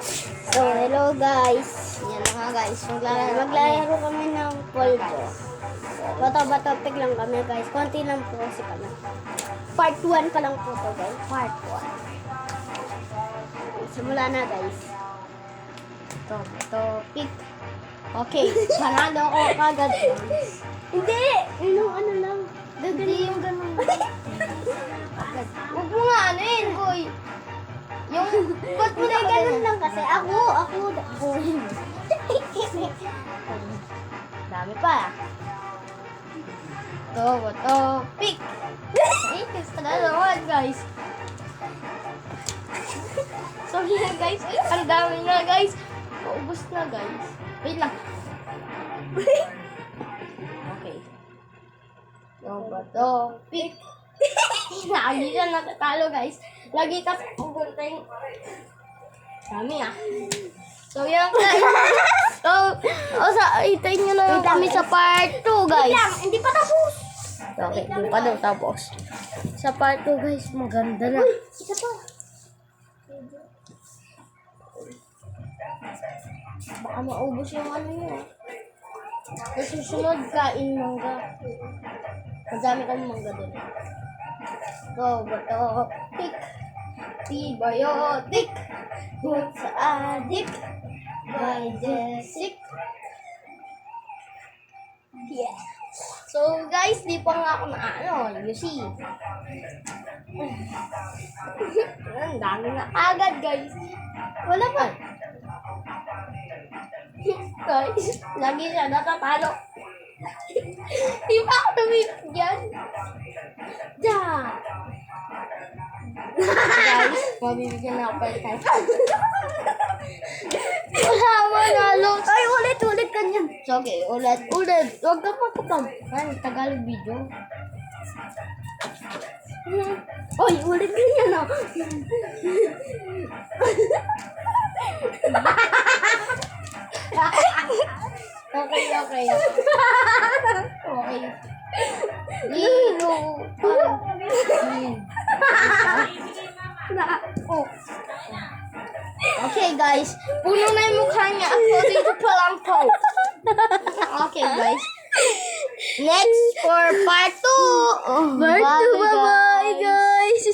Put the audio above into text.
So, hello guys. Yan na nga guys. Maglalaro kami ng polvo. Bato-bato pick lang kami guys. Konti lang po kasi kami. Part 1 pa lang po to guys. Part 1. Simula na guys. Bato pick. Okay. Panalo ko kagad. Hindi. Yung ano lang. Hindi yung ganun. Huwag mo nga ano yun, boy. Yung, ba't mo na ganun lang kasi ako. Dami pa. Bato, pick. Ay, gusto na naman, guys. Sorry na, guys. Ang dami na, guys. Maubos na, guys. Wait lang. Okay. Bato, pick. Lagi siya natatalo, guys. Lagi kasi pupuntahin. Dami ah. So, yan guys. Itayin nyo na lang kami sa part 2, guys. Hindi pa tapos. Okay, hindi pa daw tapos. Sa part 2, guys, maganda na. Isa pa. Baka maubos yung ano yun. Sa susunod, kain mangga. Madami kami mangga doon. Bato, pick. Antibiotic. Good sa adik. Digestic. Yeah. So, guys, di pa nga ako na ano, you see. Ang dami na agad, guys. Wala pa. Guys, lagi siya natatalo. Di ba ako namibigyan? Diyan. Guys, mabibigyan na ako pa tayo. Wala, manalo. Ay, ulit ganyan. So, okay, ulit. Huwag ka magkapag. Ay, Tagalog video. Oy, ulit ganyan oh. Okay. Okay. Okay guys, puno na yung mukha niya. Ako dito pa lang po. Okay guys. Next for part 2. Bye guys.